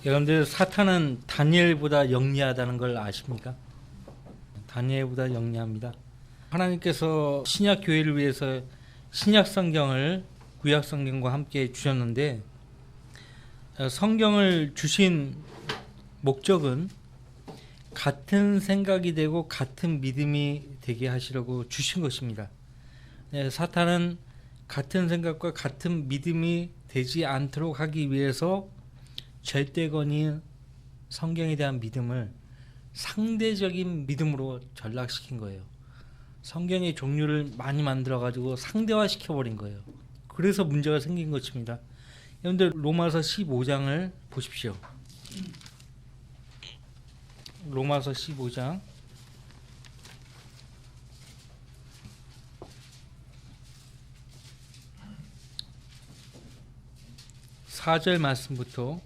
여러분들 사탄은 다니엘보다 영리하다는 걸 아십니까? 다니엘보다 영리합니다. 하나님께서 신약 교회를 위해서 신약 성경을 구약 성경과 함께 주셨는데 성경을 주신 목적은 같은 생각이 되고 같은 믿음이 되게 하시려고 주신 것입니다. 사탄은 같은 생각과 같은 믿음이 되지 않도록 하기 위해서 절대권인 성경에 대한 믿음을 상대적인 믿음으로 전락시킨 거예요. 성경의 종류를 많이 만들어 가지고 상대화시켜 버린 거예요. 그래서 문제가 생긴 것입니다. 여러분들 로마서 15장을 보십시오. 로마서 15장 4절 말씀부터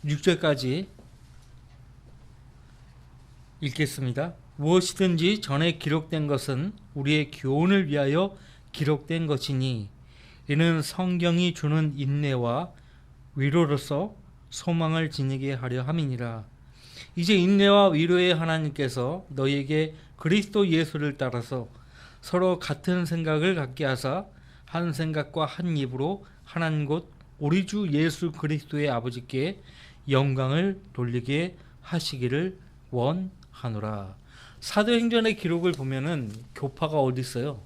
6절까지 읽겠습니다. 무엇이든지 전에 기록된 것은 우리의 교훈을 위하여 기록된 것이니 이는 성경이 주는 인내와 위로로서 소망을 지니게 하려 함이니라. 이제 인내와 위로의 하나님께서 너희에게 그리스도 예수를 따라서 서로 같은 생각을 갖게 하사 한 생각과 한 입으로 하나님 곧 우리 주 예수 그리스도의 아버지께 영광을 돌리게 하시기를 원하노라. 사도행전의 기록을 보면은 교파가 어디 있어요?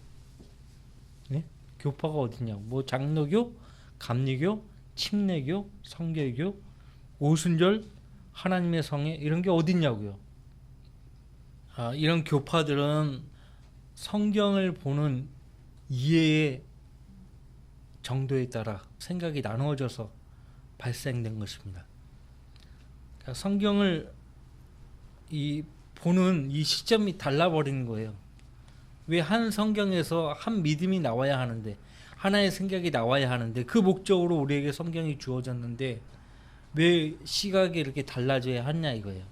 네? 교파가 어디냐고. 뭐 장로교, 감리교, 침례교, 성결교, 오순절, 하나님의 성회 이런 게 어디 있냐고요. 이런 교파들은 성경을 보는 이해의 정도에 따라 생각이 나누어져서 발생된 것입니다. 성경을 보는 이 시점이 달라버리는 거예요. 왜 한 성경에서 한 믿음이 나와야 하는데 하나의 생각이 나와야 하는데 그 목적으로 우리에게 성경이 주어졌는데 왜 시각이 이렇게 달라져야 하냐 이거예요.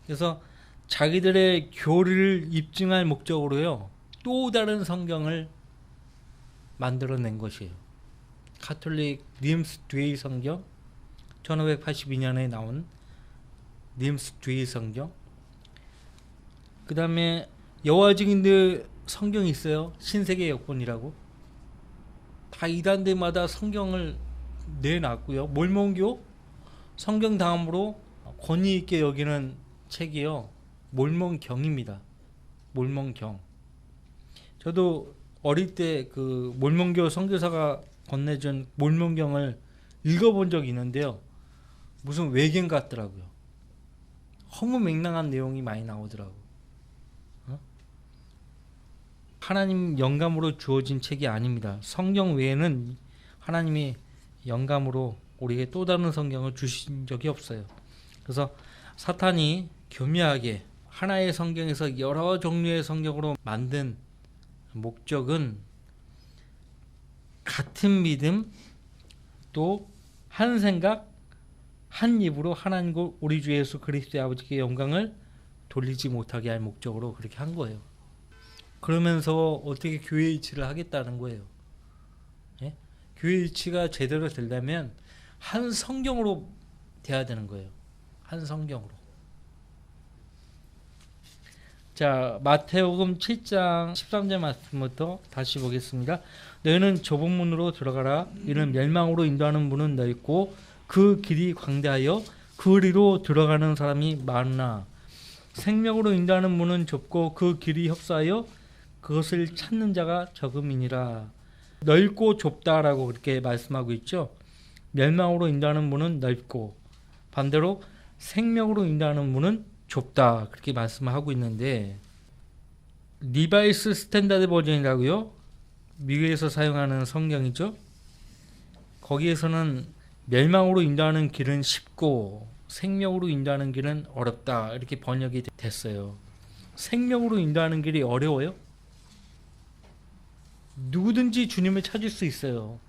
그래서 자기들의 교리를 입증할 목적으로요 또 다른 성경을 만들어낸 것이에요. 가톨릭 님스 뒤의 성경 1582년에 나온 님스 뒤의 성경, 그 다음에 여호와 증인들 성경이 있어요. 신세계 여권이라고. 다 이단들마다 성경을 내놨고요. 몰몬교 성경 다음으로 권위 있게 여기는 책이요 몰몬경입니다. 몰몬경. 저도 어릴 때 그 몰몬교 선교사가 건네준 몰몬경을 읽어본 적이 있는데요. 무슨 외계인 같더라고요. 허무맹랑한 내용이 많이 나오더라고. 하나님 영감으로 주어진 책이 아닙니다. 성경 외에는 하나님이 영감으로 우리에게 또 다른 성경을 주신 적이 없어요. 그래서 사탄이 교묘하게 하나의 성경에서 여러 종류의 성경으로 만든 목적은 같은 믿음 또 한 생각 한 입으로 하나님과 우리 주 예수 그리스도의 아버지께 영광을 돌리지 못하게 할 목적으로 그렇게 한 거예요. 그러면서 어떻게 교회 일치를 하겠다는 거예요. 예? 교회 일치가 제대로 되려면 한 성경으로 돼야 되는 거예요. 한 성경으로. 자, 마태복음 7장 13절 말씀부터 다시 보겠습니다. 너희는 좁은 문으로 들어가라. 이는 멸망으로 인도하는 문은 넓고 그 길이 광대하여 그리로 들어가는 사람이 많으나 생명으로 인도하는 문은 좁고 그 길이 협소하여 그것을 찾는 자가 적음이니라. 넓고 좁다라고 그렇게 말씀하고 있죠. 멸망으로 인도하는 문은 넓고 반대로 생명으로 인도하는 문은 좁다 그렇게 말씀하고 있는데 리바이스 스탠다드 버전이라고요. 미국에서 사용하는 성경이죠. 거기에서는 멸망으로 인도하는 길은 쉽고 생명으로 인도하는 길은 어렵다 이렇게 번역이 됐어요. 생명으로 인도하는 길이 어려워요? 누구든지 주님을 찾을 수 있어요.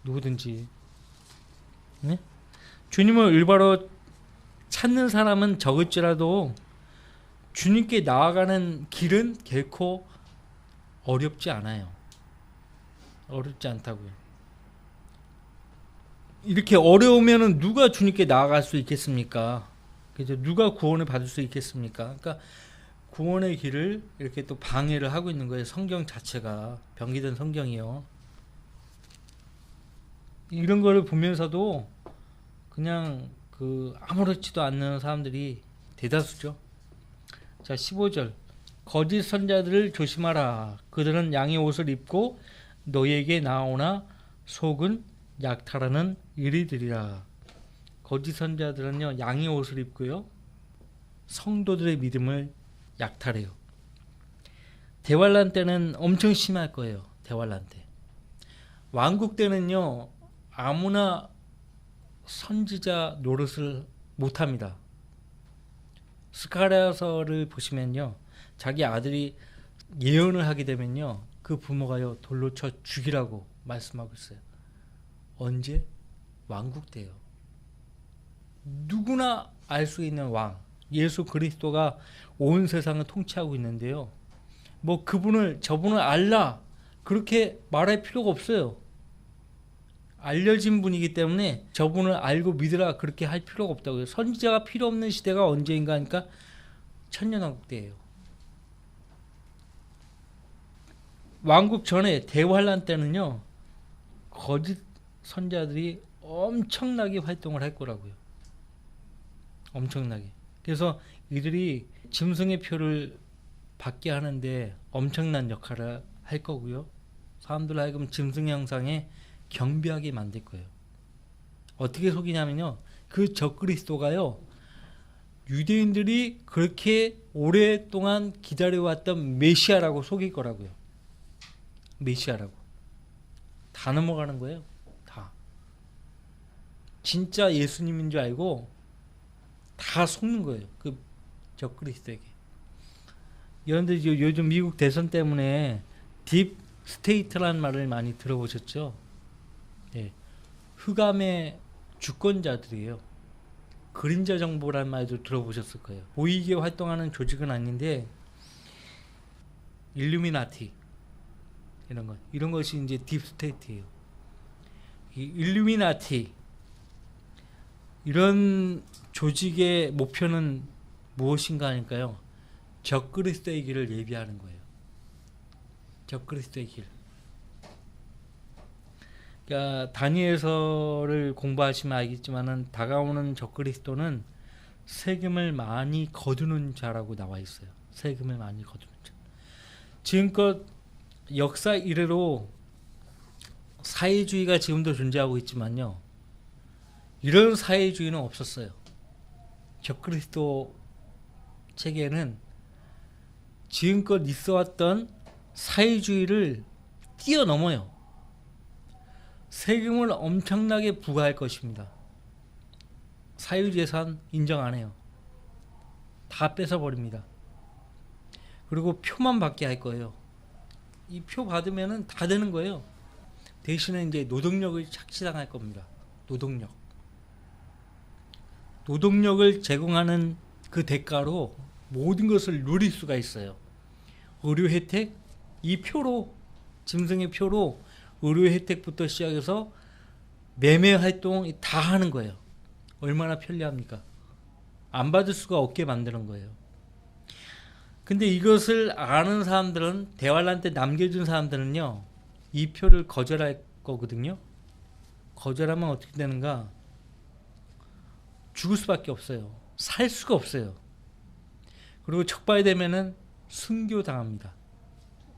누구든지. 네? 주님을 올바로 찾는 사람은 적을지라도 주님께 나아가는 길은 결코 어렵지 않아요. 어렵지 않다고요. 이렇게 어려우면은 누가 주님께 나아갈 수 있겠습니까? 그죠? 누가 구원을 받을 수 있겠습니까? 그러니까 구원의 길을 이렇게 또 방해를 하고 있는 거예요. 성경 자체가 병기된 성경이요. 이런 거를 보면서도 그냥 아무렇지도 않는 사람들이 대다수죠. 자, 15절. 거짓 선자들을 조심하라. 그들은 양의 옷을 입고 너희에게 나오나 속은 약탈하는 이리들이라. 거짓 선자들은요, 양의 옷을 입고요, 성도들의 믿음을 약탈해요. 대환란 때는 엄청 심할 거예요. 대환란 때. 왕국 때는요, 아무나 선지자 노릇을 못합니다. 스가랴서를 보시면요, 자기 아들이 예언을 하게 되면요, 그 부모가요 돌로 쳐 죽이라고 말씀하고 있어요. 언제? 왕국 때요. 누구나 알 수 있는 왕 예수 그리스도가 온 세상을 통치하고 있는데요, 뭐 저분을 알라 그렇게 말할 필요가 없어요. 알려진 분이기 때문에 저분을 알고 믿으라 그렇게 할 필요가 없다고요. 선지자가 필요 없는 시대가 언제인가 하니까 천년왕국 때예요. 왕국 전에 대환란 때는요, 거짓 선자들이 엄청나게 활동을 할 거라고요. 엄청나게. 그래서 이들이 짐승의 표를 받게 하는데 엄청난 역할을 할 거고요. 사람들 하여금 짐승 형상에 경배하게 만들 거예요. 어떻게 속이냐면요, 그 적그리스도가요, 유대인들이 그렇게 오랫동안 기다려왔던 메시아라고 속일 거라고요. 메시아라고. 다 넘어가는 거예요. 다. 진짜 예수님인 줄 알고 다 속는 거예요. 그 적그리스도에게. 여러분들 요즘 미국 대선 때문에 딥 스테이트라는 말을 많이 들어보셨죠? 예. 흑암의 주권자들이에요. 그림자 정보라는 말도 들어보셨을 거예요. 보이게 활동하는 조직은 아닌데 일루미나티 이런 것이 이제 딥 스테이트예요. 이 일루미나티 이런 조직의 목표는 무엇인가 하니까요, 적그리스도의 길을 예비하는 거예요. 적그리스도의 길. 그러니까 다니엘서를 공부하시면 알겠지만은 다가오는 적그리스도는 세금을 많이 거두는 자라고 나와 있어요. 세금을 많이 거두는 자. 지금껏 역사 이래로 사회주의가 지금도 존재하고 있지만요, 이런 사회주의는 없었어요. 적그리스도 체계는 지금껏 있어왔던 사회주의를 뛰어넘어요. 세금을 엄청나게 부과할 것입니다. 사유재산 인정 안 해요. 다 뺏어버립니다. 그리고 표만 받게 할 거예요. 이 표 받으면은 다 되는 거예요. 대신에 이제 노동력을 착취당할 겁니다. 노동력을 제공하는 그 대가로 모든 것을 누릴 수가 있어요. 의료 혜택, 이 표로, 짐승의 표로 의료 혜택부터 시작해서 매매 활동 다 하는 거예요. 얼마나 편리합니까? 안 받을 수가 없게 만드는 거예요. 근데 이것을 아는 사람들은, 대환란 때 남겨준 사람들은요, 이 표를 거절할 거거든요. 거절하면 어떻게 되는가? 죽을 수밖에 없어요. 살 수가 없어요. 그리고 척발되면은 순교당합니다.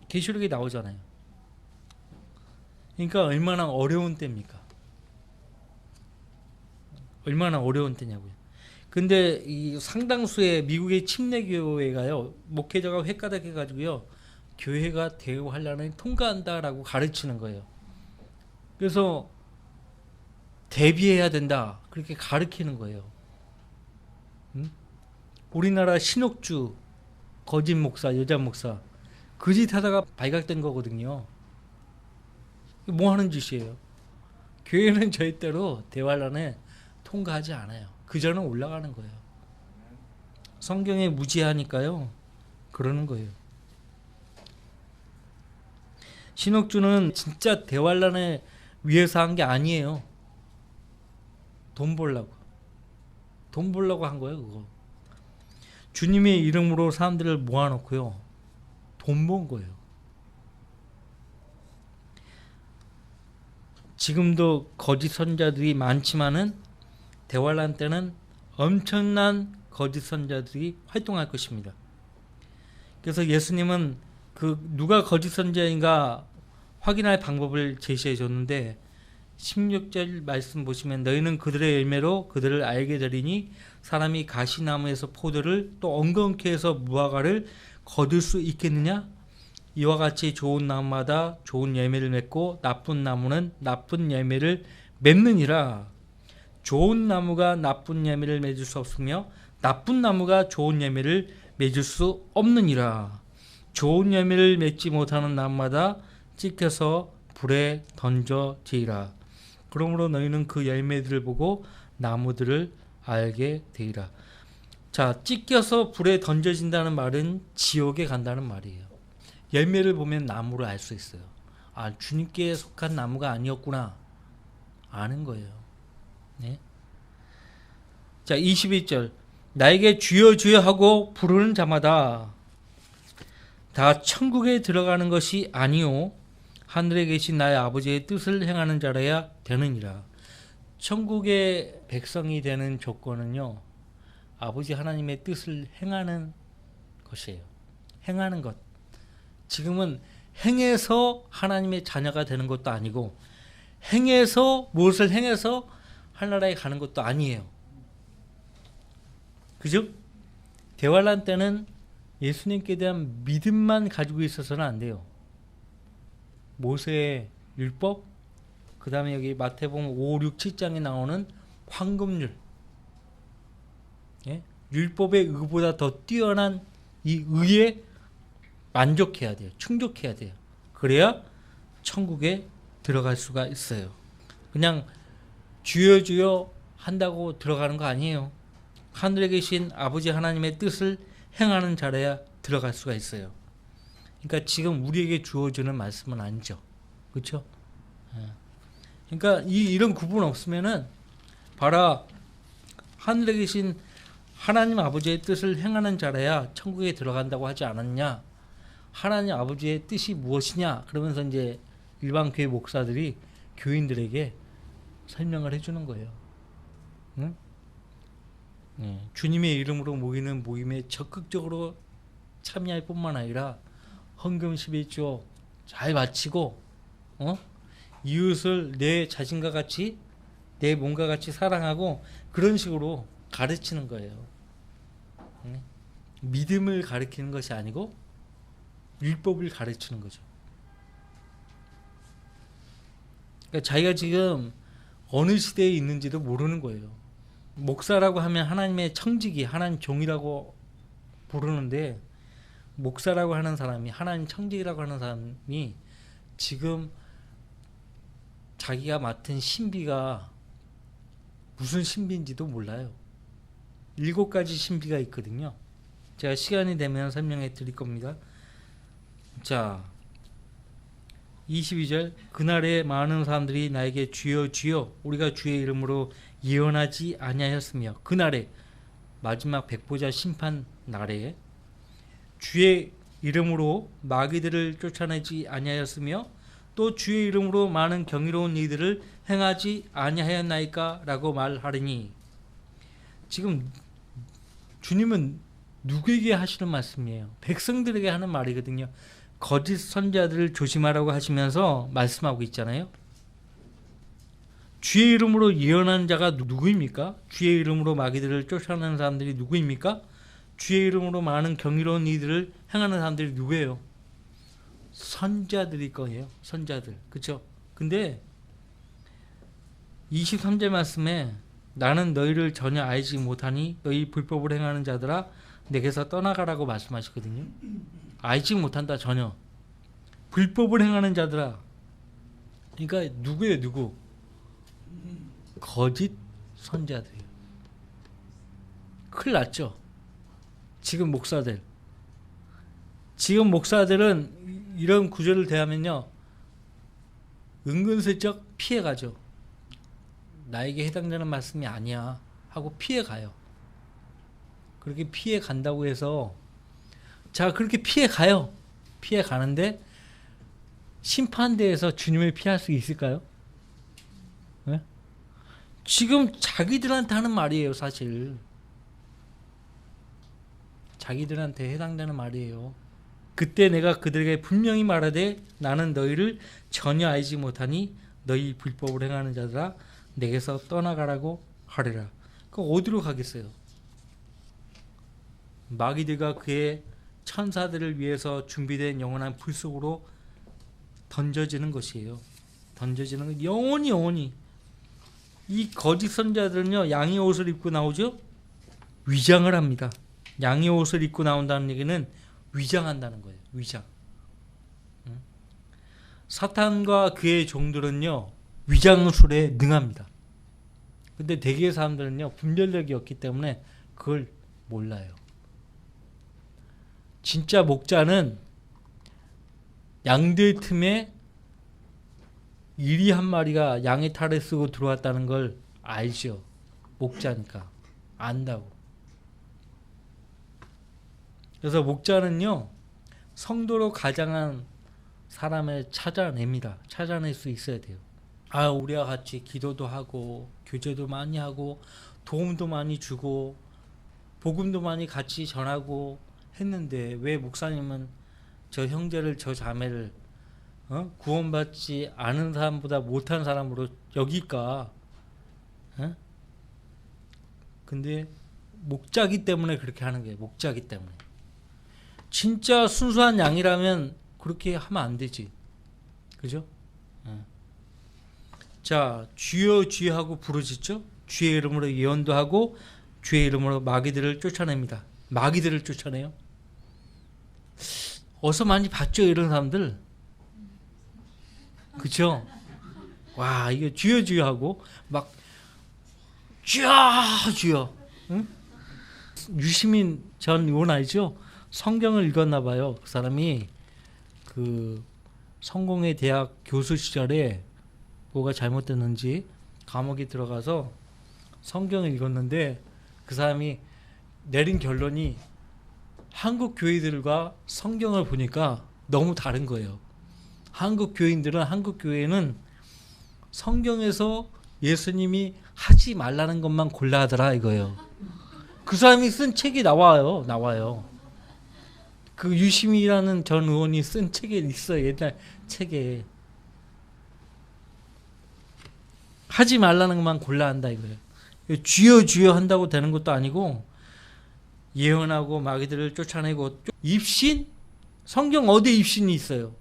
계시록에 나오잖아요. 그러니까 얼마나 어려운 때입니까? 얼마나 어려운 때냐고요. 근데 이 상당수의 미국의 침례교회가요, 목회자가 획가닥해가지고요, 교회가 대우환란을 통과한다라고 가르치는 거예요. 그래서 대비해야 된다 그렇게 가르치는 거예요. 우리나라 신옥주 거짓 목사, 여자 목사 그 짓 하다가 발각된 거거든요. 뭐 하는 짓이에요? 교회는 절대로 대환란에 통과하지 않아요. 그저는 올라가는 거예요. 성경에 무지하니까요, 그러는 거예요. 신옥주는 진짜 대환란을 위해서 한 게 아니에요. 돈 벌라고 한 거예요. 그거 주님의 이름으로 사람들을 모아놓고요, 돈 번 거예요. 지금도 거짓 선자들이 많지만은 대환란 때는 엄청난 거짓 선자들이 활동할 것입니다. 그래서 예수님은 그 누가 거짓 선자인가 확인할 방법을 제시해 줬는데 16절 말씀 보시면 너희는 그들의 열매로 그들을 알게 되리니 사람이 가시나무에서 포도를 또 엉겅퀴 해서 무화과를 거둘 수 있겠느냐? 이와 같이 좋은 나무마다 좋은 열매를 맺고 나쁜 나무는 나쁜 열매를 맺느니라. 좋은 나무가 나쁜 열매를 맺을 수 없으며 나쁜 나무가 좋은 열매를 맺을 수 없느니라. 좋은 열매를 맺지 못하는 나무마다 찢겨서 불에 던져지리라. 그러므로 너희는 그 열매들을 보고 나무들을 알게 되리라. 자, 찢겨서 불에 던져진다는 말은 지옥에 간다는 말이에요. 열매를 보면 나무를 알 수 있어요. 아, 주님께 속한 나무가 아니었구나 아는 거예요. 네? 자, 21절 나에게 주여 주여 하고 부르는 자마다 다 천국에 들어가는 것이 아니요 하늘에 계신 나의 아버지의 뜻을 행하는 자라야 되느니라. 천국의 백성이 되는 조건은요, 아버지 하나님의 뜻을 행하는 것이에요. 행하는 것. 지금은 행해서 하나님의 자녀가 되는 것도 아니고 행해서 무엇을 행해서 하늘나라에 가는 것도 아니에요. 그죠? 대환란 때는 예수님께 대한 믿음만 가지고 있어서는 안 돼요. 모세의 율법, 그 다음에 여기 마태복음 5, 6, 7장에 나오는 황금률, 예? 율법의 의보다 더 뛰어난 이 의에 만족해야 돼요. 충족해야 돼요. 그래야 천국에 들어갈 수가 있어요. 그냥 주여 주여 한다고 들어가는 거 아니에요. 하늘에 계신 아버지 하나님의 뜻을 행하는 자라야 들어갈 수가 있어요. 그러니까 지금 우리에게 주어지는 말씀은 아니죠. 그렇죠? 그러니까 이런 구분 없으면은 봐라, 하늘에 계신 하나님 아버지의 뜻을 행하는 자라야 천국에 들어간다고 하지 않았냐? 하나님 아버지의 뜻이 무엇이냐? 그러면서 이제 일반 교회 목사들이 교인들에게 설명을 해주는 거예요. 응? 주님의 이름으로 모이는 모임에 적극적으로 참여할 뿐만 아니라 헌금 11조 잘 바치고 이웃을 내 자신과 같이 내 몸과 같이 사랑하고 그런 식으로 가르치는 거예요. 믿음을 가르치는 것이 아니고 율법을 가르치는 거죠. 그러니까 자기가 지금 어느 시대에 있는지도 모르는 거예요. 목사라고 하면 하나님의 청지기, 하나님 종이라고 부르는데 목사라고 하는 사람이, 하나님 청지기라고 하는 사람이 지금 자기가 맡은 신비가 무슨 신비인지도 몰라요. 7가지 신비가 있거든요. 제가 시간이 되면 설명해 드릴 겁니다. 자, 22절 그날에 많은 사람들이 나에게 주여 주여 우리가 주의 이름으로 예언하지 아니하였으며, 그날에 마지막 백보자 심판 날에 주의 이름으로 마귀들을 쫓아내지 아니하였으며 또 주의 이름으로 많은 경이로운 일들을 행하지 아니하였나이까 라고 말하리니, 지금 주님은 누구에게 하시는 말씀이에요? 백성들에게 하는 말이거든요. 거짓 선자들을 조심하라고 하시면서 말씀하고 있잖아요. 주의 이름으로 예언하는 자가 누구입니까? 주의 이름으로 마귀들을 쫓아내는 사람들이 누구입니까? 주의 이름으로 많은 경이로운 일들을 행하는 사람들이 누구예요? 선자들일 거예요. 선자들. 그렇죠? 근데 23절 말씀에 나는 너희를 전혀 알지 못하니 너희 불법을 행하는 자들아 내게서 떠나가라고 말씀하시거든요. 알지 못한다, 전혀. 불법을 행하는 자들아. 그러니까 누구예요? 누구? 거짓 선자들이에요. 큰일 났죠? 지금 목사들은 이런 구절을 대하면요, 은근슬쩍 피해가죠. 나에게 해당되는 말씀이 아니야 하고 피해가요. 그렇게 피해간다고 해서 자 그렇게 피해가요. 피해가는데 심판대에서 주님을 피할 수 있을까요? 네? 지금 자기들한테 하는 말이에요. 사실 자기들한테 해당되는 말이에요. 그때 내가 그들에게 분명히 말하되 나는 너희를 전혀 알지 못하니 너희 불법을 행하는 자들아 내게서 떠나가라고 하리라. 그럼 어디로 가겠어요? 마귀들과 그의 천사들을 위해서 준비된 영원한 불 속으로 던져지는 것이에요. 던져지는 것, 영원히 이 거짓 선자들은요 양의 옷을 입고 나오죠. 위장을 합니다. 양의 옷을 입고 나온다는 얘기는 위장한다는 거예요. 위장. 사탄과 그의 종들은요 위장술에 능합니다. 근데 대개의 사람들은요 분별력이 없기 때문에 그걸 몰라요. 진짜 목자는 양들 틈에 이리 한 마리가 양의 탈을 쓰고 들어왔다는 걸 알죠. 목자니까 안다고. 그래서 목자는요 성도로 가장한 사람을 찾아냅니다. 찾아낼 수 있어야 돼요. 아 우리와 같이 기도도 하고 교제도 많이 하고 도움도 많이 주고 복음도 많이 같이 전하고 했는데 왜 목사님은 저 형제를 저 자매를 구원받지 않은 사람보다 못한 사람으로 여길까? 근데 목자기 때문에 그렇게 하는 거예요. 목자기 때문에. 진짜 순수한 양이라면 그렇게 하면 안 되지. 그죠? 자, 주여 주여 하고 부르짖죠. 주의 이름으로 예언도 하고 주의 이름으로 마귀들을 쫓아냅니다. 마귀들을 쫓아내요. 어서 많이 봤죠 이런 사람들. 그쵸? 와 이게 주여 주여 하고 막 주여 주여. 응? 유시민 전 의원 알죠? 성경을 읽었나 봐요. 그 사람이 그 성공회 대학 교수 시절에 뭐가 잘못됐는지 감옥에 들어가서 성경을 읽었는데 그 사람이 내린 결론이 한국 교회들과 성경을 보니까 너무 다른 거예요. 한국 교회는 성경에서 예수님이 하지 말라는 것만 골라 하더라 이거예요. 그 사람이 쓴 책이 나와요. 그 유시민이라는 전 의원이 쓴 책에 있어요. 옛날 책에. 하지 말라는 것만 골라 한다 이거예요. 주여 주여 한다고 되는 것도 아니고 예언하고 마귀들을 쫓아내고 입신? 성경 어디에 입신이 있어요?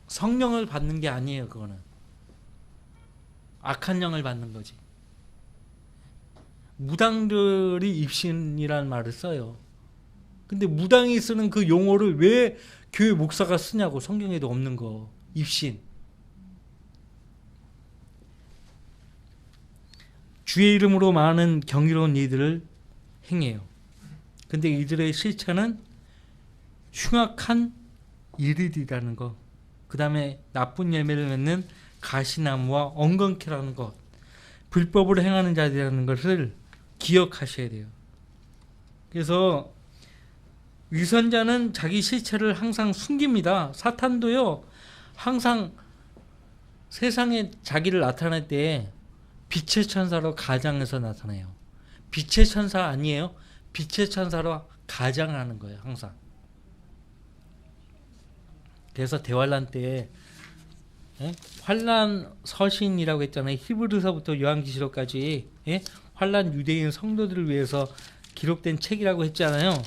성령을 받는 게 아니에요. 그거는 악한 영을 받는 거지. 무당들이 입신이라는 말을 써요. 근데 무당이 쓰는 그 용어를 왜 교회 목사가 쓰냐고. 성경에도 없는 거. 입신. 주의 이름으로 많은 경이로운 일들을 행해요. 근데 이들의 실체는 흉악한 일들이라는 것. 그 다음에 나쁜 열매를 맺는 가시나무와 엉겅퀴라는 것. 불법을 행하는 자들이라는 것을 기억하셔야 돼요. 그래서 위선자는 자기 실체를 항상 숨깁니다. 사탄도요. 항상 세상에 자기를 나타낼 때 빛의 천사로 가장해서 나타나요. 빛의 천사 아니에요. 빛의 천사로 가장하는 거예요. 항상. 그래서 대환란 때에 환란 서신이라고 했잖아요. 히브리서부터 요한계시록까지 환란 유대인 성도들을 위해서 기록된 책이라고 했잖아요.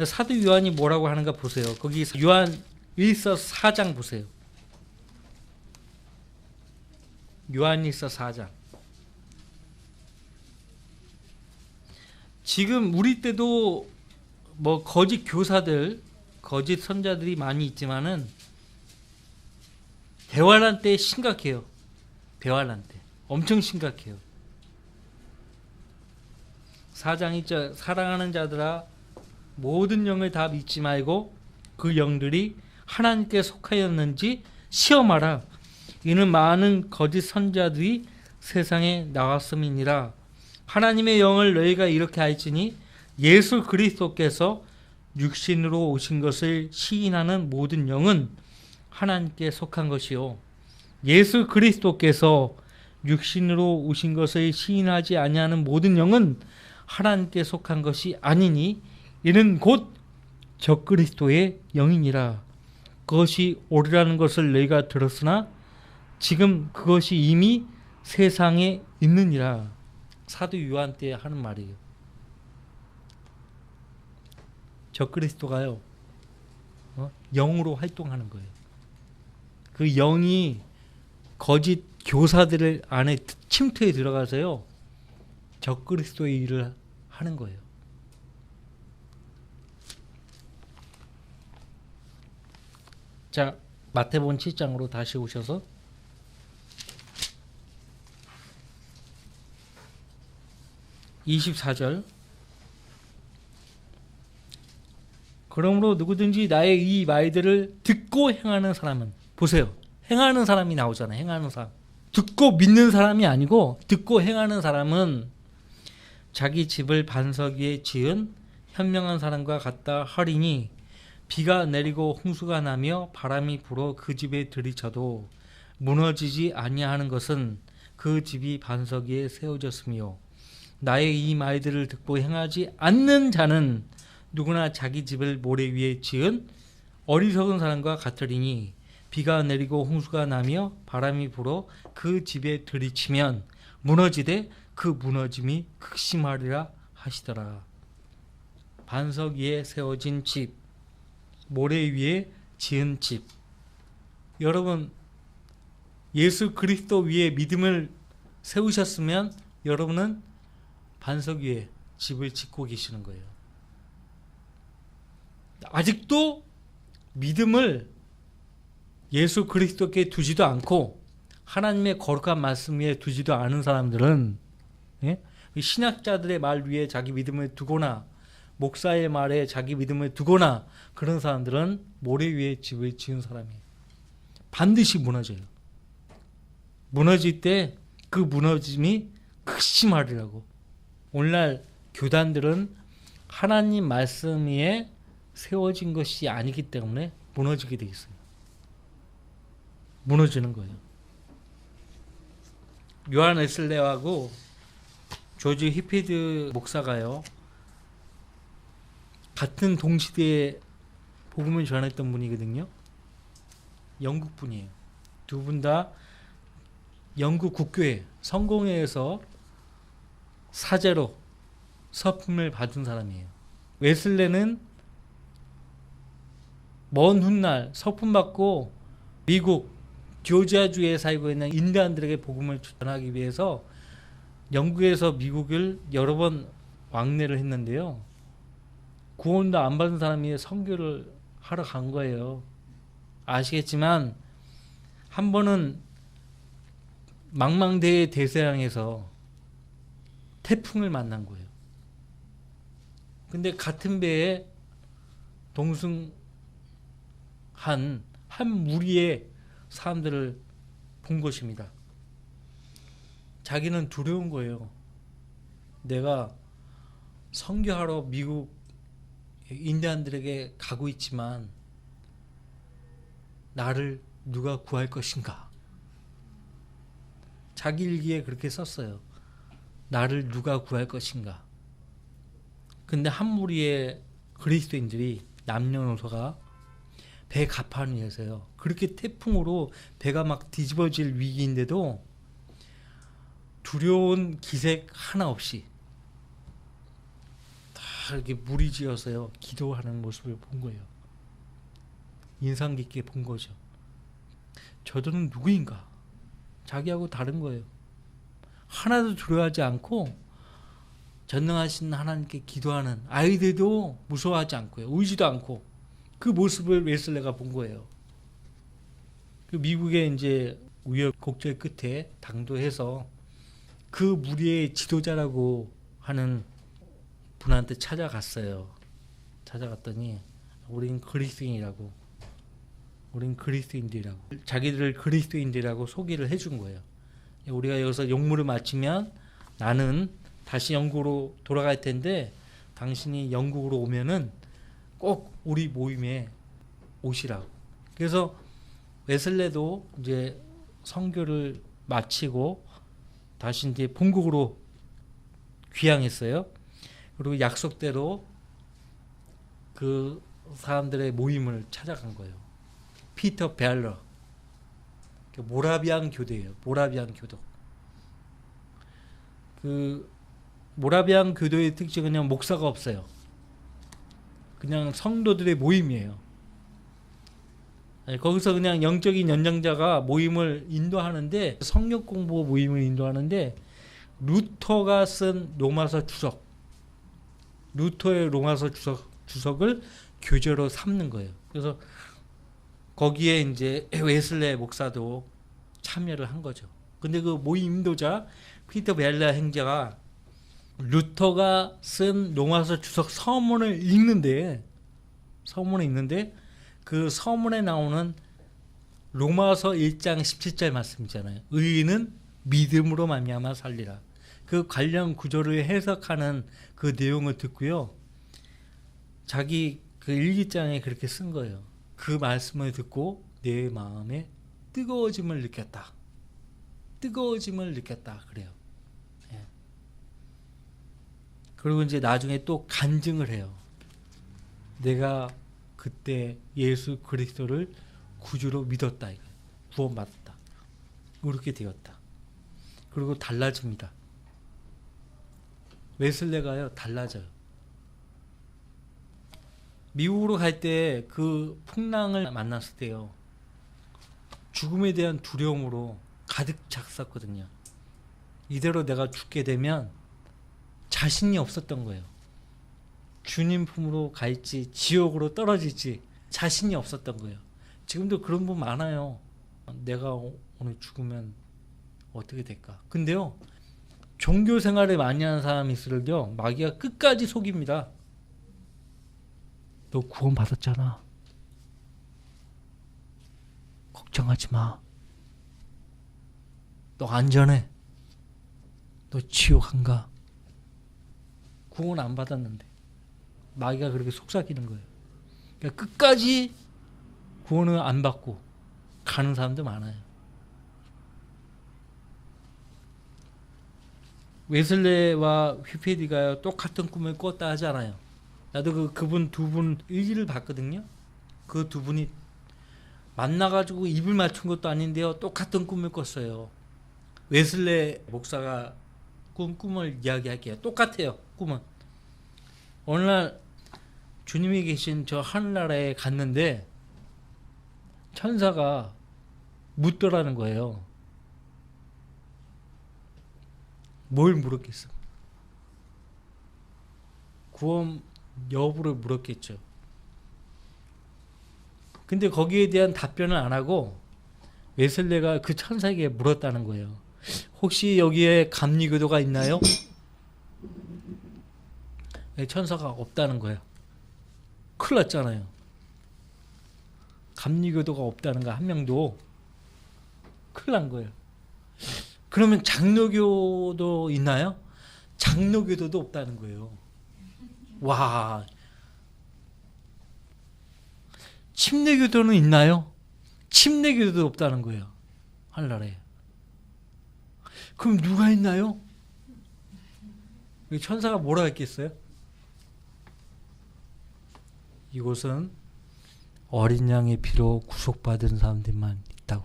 사도 요한이 뭐라고 하는가 보세요. 거기 요한 1서 4장 보세요. 요한 1서 4장. 지금 우리 때도 뭐 거짓 교사들, 거짓 선자들이 많이 있지만은 대환란 때 심각해요. 대환란 때 엄청 심각해요. 4장이 사랑하는 자들아 모든 영을 다 믿지 말고 그 영들이 하나님께 속하였는지 시험하라. 이는 많은 거짓 선자들이 세상에 나왔음이니라. 하나님의 영을 너희가 이렇게 알지니 예수 그리스도께서 육신으로 오신 것을 시인하는 모든 영은 하나님께 속한 것이요, 예수 그리스도께서 육신으로 오신 것을 시인하지 아니하는 모든 영은 하나님께 속한 것이 아니니 이는 곧 적그리스도의 영이니라. 그것이 옳으라는 것을 너희가 들었으나 지금 그것이 이미 세상에 있느니라. 사도 요한 때 하는 말이에요. 적그리스도가요, 영으로 활동하는 거예요. 그 영이 거짓 교사들 안에 침투해 들어가서요, 적그리스도의 일을 하는 거예요. 자, 마태복음 7장으로 다시 오셔서 24절. 그러므로 누구든지 나의 이 말들을 듣고 행하는 사람은, 보세요, 행하는 사람이 나오잖아요. 행하는 사람, 듣고 믿는 사람이 아니고 듣고 행하는 사람은 자기 집을 반석 위에 지은 현명한 사람과 같다 하리니 비가 내리고 홍수가 나며 바람이 불어 그 집에 들이쳐도 무너지지 아니하는 것은 그 집이 반석 위에 세워졌으며, 나의 이 말들을 듣고 행하지 않는 자는 누구나 자기 집을 모래 위에 지은 어리석은 사람과 같으리니 비가 내리고 홍수가 나며 바람이 불어 그 집에 들이치면 무너지되 그 무너짐이 극심하리라 하시더라. 반석 위에 세워진 집, 모래 위에 지은 집. 여러분, 예수 그리스도 위에 믿음을 세우셨으면 여러분은 반석 위에 집을 짓고 계시는 거예요. 아직도 믿음을 예수 그리스도께 두지도 않고 하나님의 거룩한 말씀 위에 두지도 않은 사람들은, 신학자들의 말 위에 자기 믿음을 두거나 목사의 말에 자기 믿음을 두거나 그런 사람들은 모래 위에 집을 지은 사람이에요. 반드시 무너져요. 무너질 때 그 무너짐이 극심하리라고. 오늘날 교단들은 하나님 말씀 위에 세워진 것이 아니기 때문에 무너지게 돼 있어요. 무너지는 거예요. 요한 웨슬레하고 조지 히피드 목사가요, 같은 동시대에 복음을 전했던 분이거든요. 영국 분이에요. 두 분 다 영국 국교회 성공회에서 사제로 서품을 받은 사람이에요. 웨슬레는 먼 훗날 서품 받고 미국 조지아주에 살고 있는 인디안들에게 복음을 전하기 위해서 영국에서 미국을 여러 번 왕래를 했는데요, 구원도 안 받은 사람이 선교를 하러 간 거예요. 아시겠지만 한 번은 망망대해 대서양에서 태풍을 만난 거예요. 근데 같은 배에 동승한 한 무리의 사람들을 본 것입니다. 자기는 두려운 거예요. 내가 선교하러 미국 인디안들에게 가고 있지만 나를 누가 구할 것인가? 자기 일기에 그렇게 썼어요. 나를 누가 구할 것인가? 근데 한 무리의 그리스도인들이 남녀노소가 배 갑판 위에서요, 그렇게 태풍으로 배가 막 뒤집어질 위기인데도 두려운 기색 하나 없이 다 이렇게 무리지어서요 기도하는 모습을 본 거예요. 인상 깊게 본 거죠. 저들은 누구인가? 자기하고 다른 거예요. 하나도 두려워하지 않고 전능하신 하나님께 기도하는, 아이들도 무서워하지 않고요, 울지도 않고, 그 모습을 웨슬레가 본 거예요. 그 미국의 이제 우여곡절 끝에 당도해서 그 무리의 지도자라고 하는 분한테 찾아갔어요. 찾아갔더니 우린 그리스도인이라고. 우린 그리스도인들이라고. 자기들을 그리스도인들이라고 소개를 해준 거예요. 우리가 여기서 용무를 마치면 나는 다시 영국으로 돌아갈 텐데 당신이 영국으로 오면은 꼭 우리 모임에 오시라고. 그래서 웨슬레도 이제 선교를 마치고 다시 이제 본국으로 귀향했어요. 그리고 약속대로 그 사람들의 모임을 찾아간 거예요. 피터 벨러, 모라비안 교대예요. 모라비안 교도. 그 모라비안 교도의 특징은 그냥 목사가 없어요. 그냥 성도들의 모임이에요. 거기서 그냥 영적인 연장자가 모임을 인도하는데, 성역 공부 모임을 인도하는데, 루터가 쓴 로마서 주석, 루터의 로마서 주석을 교재로 삼는 거예요. 그래서 거기에 이제 웨슬레 목사도 참여를 한 거죠. 근데 그 모임 인도자 피터 벨라 행자가 루터가 쓴 로마서 주석 서문을 읽는데 그 서문에 나오는 로마서 1장 17절 말씀이잖아요. 의인은 믿음으로 말미암아 살리라. 그 관련 구절을 해석하는 그 내용을 듣고요. 자기 그 일기장에 그렇게 쓴 거예요. 그 말씀을 듣고 내 마음에 뜨거워짐을 느꼈다. 뜨거워짐을 느꼈다. 그래요. 예. 그리고 이제 나중에 또 간증을 해요. 내가 그때 예수 그리스도를 구주로 믿었다. 구원받았다. 그렇게 되었다. 그리고 달라집니다. 웨슬레가요, 달라져요. 미국으로 갈 때 그 풍랑을 만났을 때요, 죽음에 대한 두려움으로 가득 찼었거든요. 이대로 내가 죽게 되면 자신이 없었던 거예요. 주님 품으로 갈지 지옥으로 떨어질지 자신이 없었던 거예요. 지금도 그런 분 많아요. 내가 오늘 죽으면 어떻게 될까? 근데요, 종교 생활을 많이 하는 사람일수록요, 마귀가 끝까지 속입니다. 너 구원 받았잖아. 걱정하지 마. 너 안전해. 너 지옥 안 가. 구원 안 받았는데. 마귀가 그렇게 속삭이는 거예요. 그러니까 끝까지 구원을 안 받고 가는 사람도 많아요. 웨슬레와 휘페디가 똑같은 꿈을 꿨다 하잖아요. 나도 그분 두 분 일기를 봤거든요. 그 두 분이 만나가지고 입을 맞춘 것도 아닌데요, 똑같은 꿈을 꿨어요. 웨슬레 목사가 꿈을 이야기할게요. 똑같아요, 꿈은. 어느 날 주님이 계신 저 하늘나라에 갔는데 천사가 묻더라는 거예요. 뭘 물었겠어? 구원 여부를 물었겠죠. 근데 거기에 대한 답변을 안 하고 웨슬레가 그 천사에게 물었다는 거예요. 혹시 여기에 감리교도가 있나요? 천사가 없다는 거예요. 큰일 났잖아요. 감리교도가 없다는 거 한 명도 큰일 난 거예요. 그러면 장로교도 있나요? 장로교도도 없다는 거예요. 와, 침례교도는 있나요? 침례교도도 없다는 거예요. 하늘나라에. 그럼 누가 있나요? 천사가 뭐라 했겠어요? 이곳은 어린 양의 피로 구속받은 사람들만 있다고.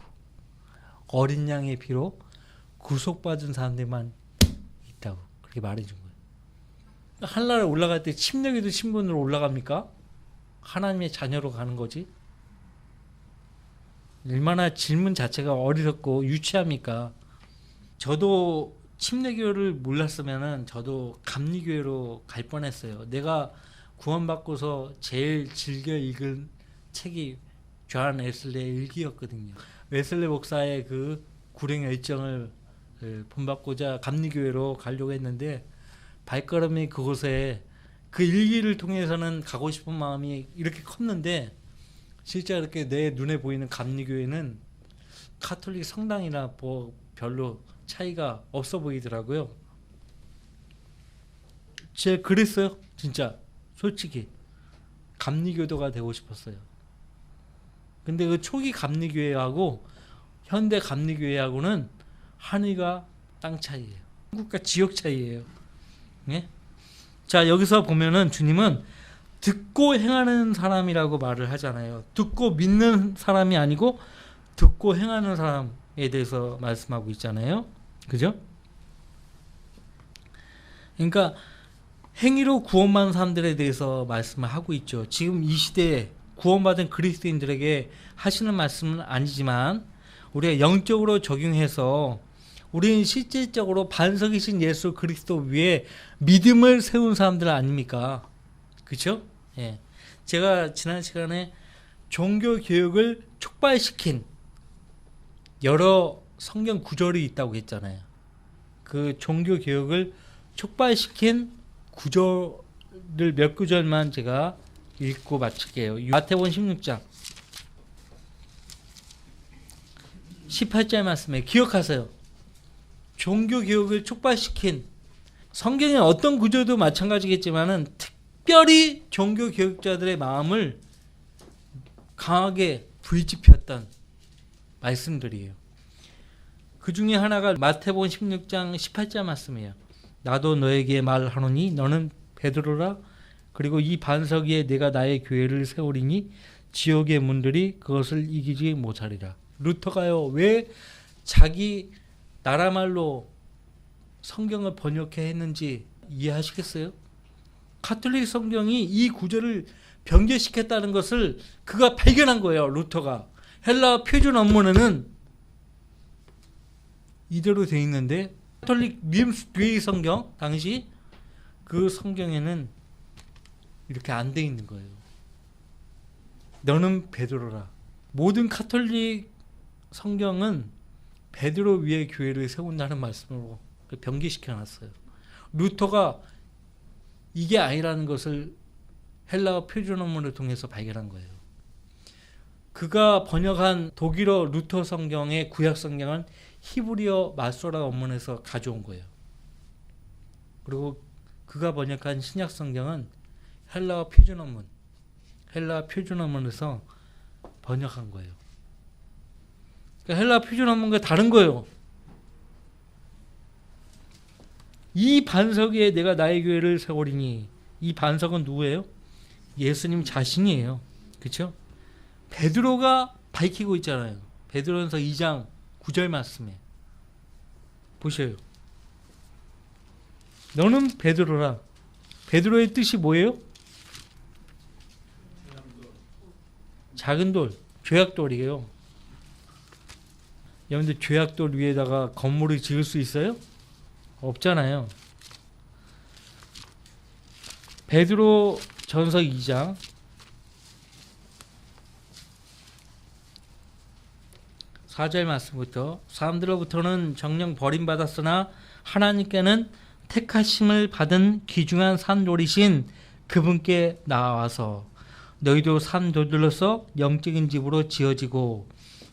어린 양의 피로 구속받은 사람들만 있다고 그렇게 말해준 거예요. 하늘나라에 올라갈 때 침례교도 신분으로 올라갑니까? 하나님의 자녀로 가는 거지. 얼마나 질문 자체가 어리석고 유치합니까? 저도 침례교를 몰랐으면은 저도 감리교회로 갈 뻔했어요. 내가 구원받고서 제일 즐겨 읽은 책이 존 웨슬레의 일기였거든요. 웨슬레 목사의 그 구령 열정을 본받고자 감리교회로 가려고 했는데 발걸음이 그곳에 그 일기를 통해서는 가고 싶은 마음이 이렇게 컸는데 실제 이렇게 내 눈에 보이는 감리교회는 카톨릭 성당이나 뭐 별로 차이가 없어 보이더라고요. 제가 그랬어요. 진짜 솔직히 감리교도가 되고 싶었어요. 근데 그 초기 감리교회하고 현대 감리교회하고는 하늘과 땅 차이예요. 한국과 지역 차이예요. 네? 자, 여기서 보면은 주님은 듣고 행하는 사람이라고 말을 하잖아요. 듣고 믿는 사람이 아니고 듣고 행하는 사람에 대해서 말씀하고 있잖아요. 그죠? 그러니까 행위로 구원받은 사람들에 대해서 말씀을 하고 있죠. 지금 이 시대에 구원받은 그리스도인들에게 하시는 말씀은 아니지만 우리가 영적으로 적용해서 우리는 실질적으로 반석이신 예수 그리스도 위에 믿음을 세운 사람들 아닙니까? 그렇죠? 예. 제가 지난 시간에 종교 교육을 촉발시킨 여러 성경 구절이 있다고 했잖아요. 그 종교 교육을 촉발시킨 구절을 몇 구절만 제가 읽고 마칠게요. 마태복음 16장 18절 말씀에 기억하세요. 종교 교육을 촉발시킨 성경의 어떤 구조도 마찬가지겠지만은 특별히 종교 교육자들의 마음을 강하게 불지폈던 말씀들이에요. 그 중에 하나가 마태복음 16장 18절 말씀이에요. 나도 너에게 말하노니 너는 베드로라. 그리고 이 반석 위에 내가 나의 교회를 세우리니 지옥의 문들이 그것을 이기지 못하리라. 루터가요, 왜 자기 나라 말로 성경을 번역해 했는지 이해하시겠어요? 가톨릭 성경이 이 구절을 변개시켰다는 것을 그가 발견한 거예요. 루터가. 헬라 표준 원문에는 이대로 되어 있는데 가톨릭 밈스뒤의 성경 당시 그 성경에는 이렇게 안 되어 있는 거예요. 너는 베드로라. 모든 가톨릭 성경은 베드로 위에 교회를 세운다는 말씀으로 변기시켜 놨어요. 루터가 이게 아니라는 것을 헬라어 표준 원문을 통해서 발견한 거예요. 그가 번역한 독일어 루터 성경의 구약 성경은 히브리어 마소라 원문에서 가져온 거예요. 그리고 그가 번역한 신약 성경은 헬라어 표준 원문, 헬라어 표준 원문에서 번역한 거예요. 그러니까 헬라어 표준 원문과 다른 거예요. 이 반석 위에 내가 나의 교회를 세우리니, 이 반석은 누구예요? 예수님 자신이에요. 그렇죠? 베드로가 밝히고 있잖아요. 베드로전서 2장 9절 말씀에 보셔요. 너는 베드로라. 베드로의 뜻이 뭐예요? 작은 돌, 죄악돌이에요. 여러분들 죄악돌 위에다가 건물을 지을 수 있어요? 없잖아요. 베드로 전서 2장 4절 말씀부터 사람들로부터는 정령 버림받았으나 하나님께는 택하심을 받은 귀중한 산돌이신 그분께 나와서 너희도 산돌들로서 영적인 집으로 지어지고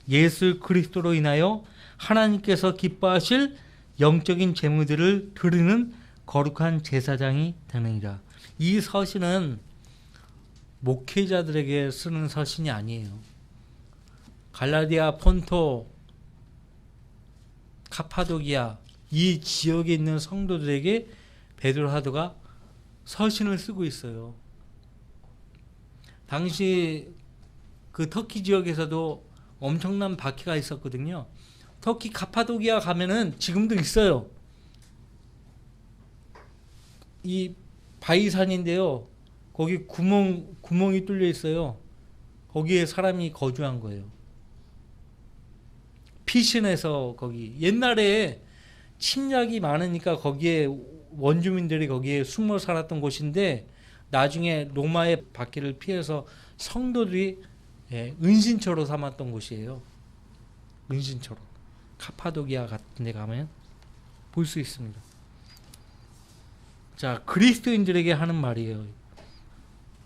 예수 그리스도로 인하여 하나님께서 기뻐하실 영적인 재물들을 드리는 거룩한 제사장이 되느니라. 이 서신은 목회자들에게 쓰는 서신이 아니에요. 갈라디아, 폰토, 카파도기아 이 지역에 있는 성도들에게 베드로 사도가 서신을 쓰고 있어요. 당시 그 터키 지역에서도 엄청난 박해가 있었거든요. 터키 카파도기아 가면은 지금도 있어요. 이 바위산인데요. 거기 구멍이 뚫려 있어요. 거기에 사람이 거주한 거예요. 피신해서 거기 옛날에 침략이 많으니까 거기에 원주민들이 거기에 숨어 살았던 곳인데 나중에 로마의 박해를 피해서 성도들이 은신처로 삼았던 곳이에요. 은신처로. 카파도기아 같은 데 가면 볼 수 있습니다. 자, 그리스도인들에게 하는 말이에요.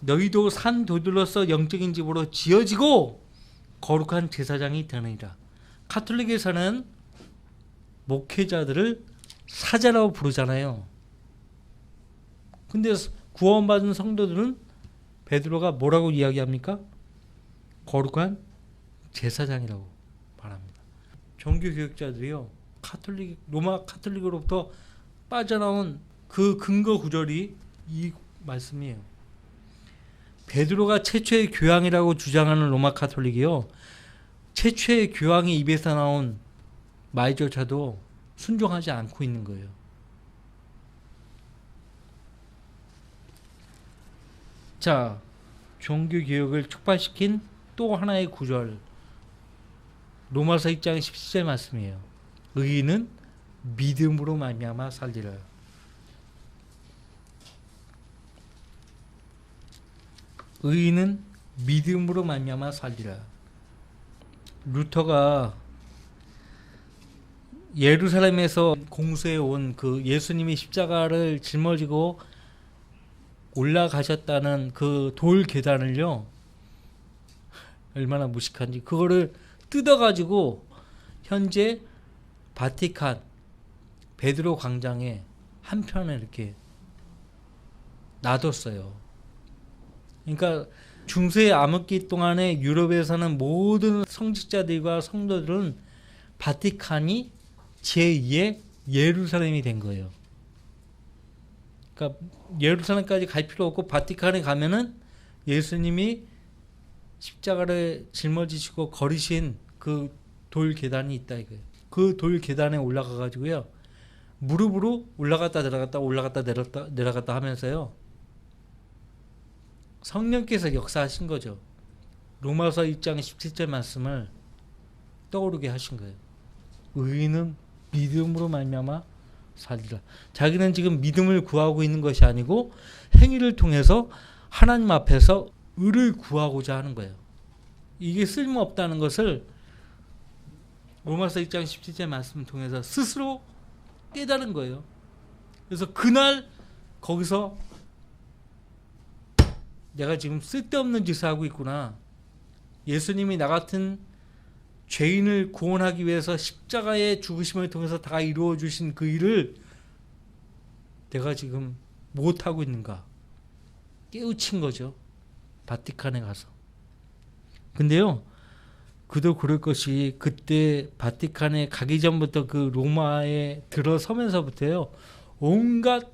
너희도 산도들로서 영적인 집으로 지어지고 거룩한 제사장이 되느니라. 가톨릭에서는 목회자들을 사제라고 부르잖아요. 근데 구원받은 성도들은 베드로가 뭐라고 이야기합니까? 거룩한 제사장이라고 말합니다. 종교 교육자들이요, 로마 카톨릭으로부터 빠져나온 그 근거 구절이 이 말씀이에요. 베드로가 최초의 교황이라고 주장하는 로마 카톨릭이요, 최초의 교황의 입에서 나온 말조차도 순종하지 않고 있는 거예요. 자, 종교개혁을 촉발시킨 또 하나의 구절, 로마서 1장 17절 말씀이에요. 의인은 믿음으로 말미암아 살리라. 의인은 믿음으로 말미암아 살리라. 루터가 예루살렘에서 공수해 온 그 예수님이 십자가를 짊어지고 올라가셨다는 그 돌 계단을요, 얼마나 무식한지, 그거를 뜯어가지고 현재 바티칸 베드로 광장에 한편에 이렇게 놔뒀어요. 그러니까 중세 암흑기 동안에 유럽에서는 모든 성직자들과 성도들은 바티칸이 제2의 예루살렘이 된 거예요. 그러니까 예루살렘까지 갈 필요 없고 바티칸에 가면은 예수님이 십자가를 짊어지시고 걸으신 그 돌 계단이 있다 이거예요. 그 돌 계단에 올라가 가지고요, 무릎으로 올라갔다 내려갔다 올라갔다 내려갔다 하면서요, 성령께서 역사하신 거죠. 로마서 1장 17절 말씀을 떠오르게 하신 거예요. 의인은 믿음으로 말미암아 살리라. 자기는 지금 믿음을 구하고 있는 것이 아니고 행위를 통해서 하나님 앞에서 의를 구하고자 하는 거예요. 이게 쓸모없다는 것을 로마서 1장 17절 말씀을 통해서 스스로 깨달은 거예요. 그래서 그날 거기서 내가 지금 쓸데없는 짓을 하고 있구나. 예수님이 나 같은 죄인을 구원하기 위해서 십자가의 죽으심을 통해서 다 이루어 주신 그 일을 내가 지금 못하고 있는가 깨우친 거죠. 바티칸에 가서. 근데요, 그도 그럴 것이, 그때 바티칸에 가기 전부터 그 로마에 들어서면서부터요, 온갖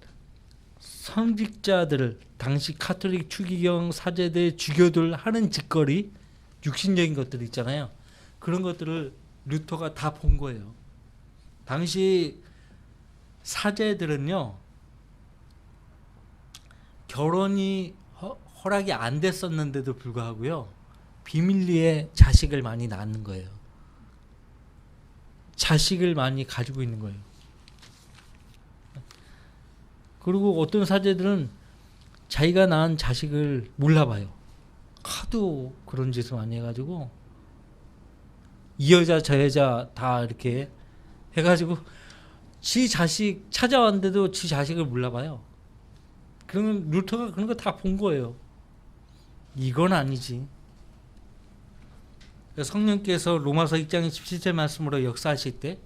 성직자들을, 당시 카톨릭 추기경 사제들, 주교들 하는 짓거리, 육신적인 것들 있잖아요. 그런 것들을 루터가 다 본 거예요. 당시 사제들은요, 결혼이 허락이 안 됐었는데도 불구하고요, 비밀리에 자식을 많이 낳는 거예요. 자식을 많이 가지고 있는 거예요. 그리고 어떤 사제들은 자기가 낳은 자식을 몰라봐요. 하도 그런 짓을 많이 해가지고 이 여자 저 여자 다 이렇게 해가지고 지 자식 찾아왔는데도 지 자식을 몰라봐요. 그러면 루터가 그런 거 다 본 거예요. 이건 아니지. 성령께서 로마서 1장 17절 말씀으로 역사하실 때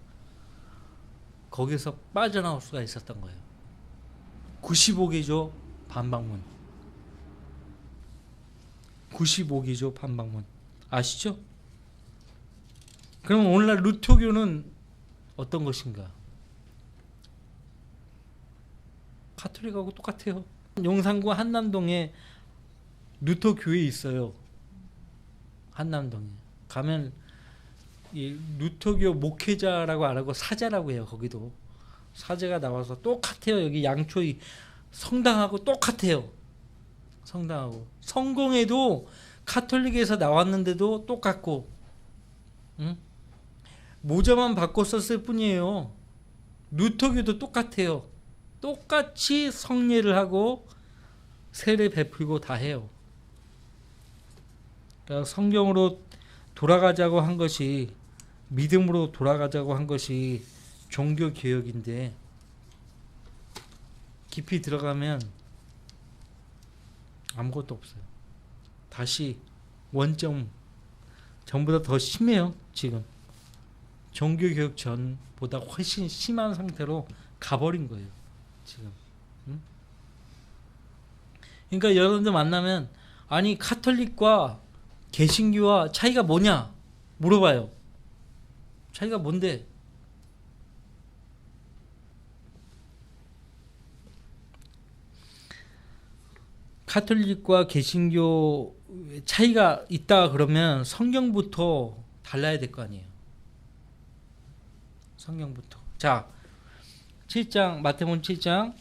거기서 빠져나올 수가 있었던 거예요. 95기죠 반박문. 95기죠 반박문. 아시죠? 그럼 오늘날 루터교는 어떤 것인가? 가톨릭하고 똑같아요. 용산구 한남동에 루터 교회 있어요. 한남동에 가면 이 루터교 목회자라고 안 하고 사제라고 해요. 거기도 사제가 나와서 똑같아요. 여기 양초이 성당하고 똑같아요. 성당하고 성공회도 카톨릭에서 나왔는데도 똑같고, 응? 모자만 바꿨었을 뿐이에요. 루터교도 똑같아요. 똑같이 성례를 하고 세례 베풀고 다 해요. 그러니까 성경으로 돌아가자고 한 것이, 믿음으로 돌아가자고 한 것이 종교 개혁인데, 깊이 들어가면 아무것도 없어요. 다시 원점 전보다 더 심해요. 지금 종교교육 전보다 훨씬 심한 상태로 가버린 거예요. 지금. 응? 그러니까 여러분들 만나면 아니 카톨릭과 개신교와 차이가 뭐냐 물어봐요. 차이가 뭔데? 카톨릭과 개신교 차이가 있다 그러면 성경부터 달라야 될 거 아니에요. 성경부터. 자, 7장 마태복음 7장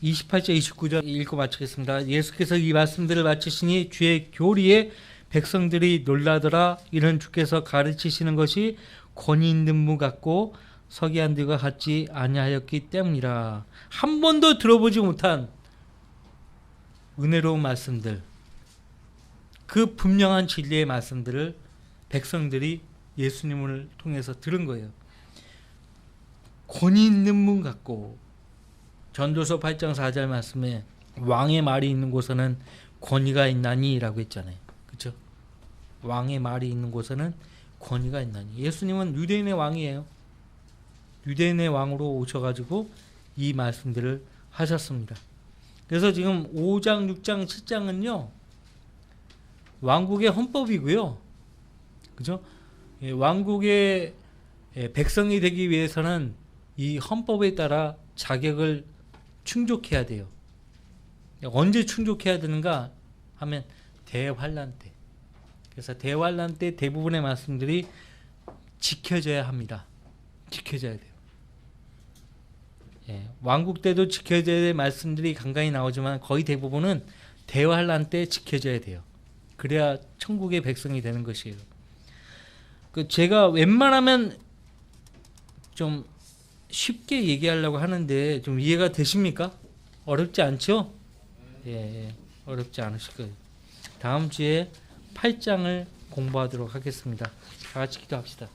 28절 29절 읽고 마치겠습니다. 예수께서 이 말씀들을 마치시니 주의 교리에 백성들이 놀라더라. 이는 주께서 가르치시는 것이 권위 있는 분 같고 서기관들과 같지 아니하였기 때문이라. 한 번도 들어보지 못한 은혜로운 말씀들, 그 분명한 진리의 말씀들을 백성들이 예수님을 통해서 들은 거예요. 권위 있는 분 같고, 전도서 8장 4절 말씀에 왕의 말이 있는 곳에는 권위가 있나니 라고 했잖아요. 그렇죠? 왕의 말이 있는 곳에는 권위가 있나니. 예수님은 유대인의 왕이에요. 유대인의 왕으로 오셔가지고 이 말씀들을 하셨습니다. 그래서 지금 5장, 6장, 7장은요 왕국의 헌법이고요. 그죠? 왕국의 백성이 되기 위해서는 이 헌법에 따라 자격을 충족해야 돼요. 언제 충족해야 되는가 하면 대환란 때. 그래서 대환란 때 대부분의 말씀들이 지켜져야 합니다. 지켜져야 돼요. 왕국 때도 지켜져야 될 말씀들이 간간히 나오지만 거의 대부분은 대환란 때 지켜져야 돼요. 그래야 천국의 백성이 되는 것이에요. 제가 웬만하면 좀 쉽게 얘기하려고 하는데 좀 이해가 되십니까? 어렵지 않죠? 예, 어렵지 않으실 거예요. 다음 주에 8장을 공부하도록 하겠습니다. 다 같이 기도합시다.